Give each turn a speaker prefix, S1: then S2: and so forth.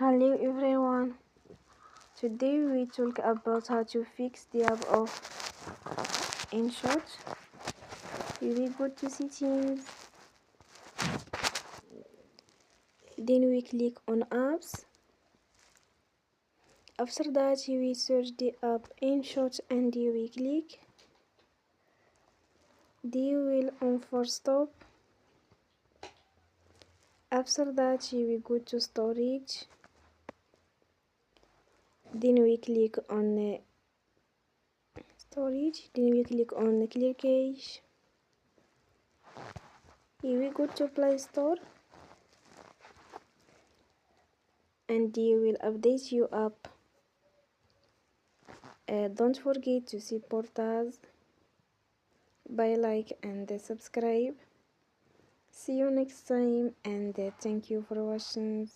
S1: Hello everyone, today we talk about how to fix the app of InShOt. We will go to settings, then we click on apps. After that we search the app InShOt and we click. They will on for stop. After that we go to storage, then we click on storage, then we click on clear cache. Here we go to Play Store and they will update you app. Don't forget to support us by like and subscribe. See you next time and thank you for watching.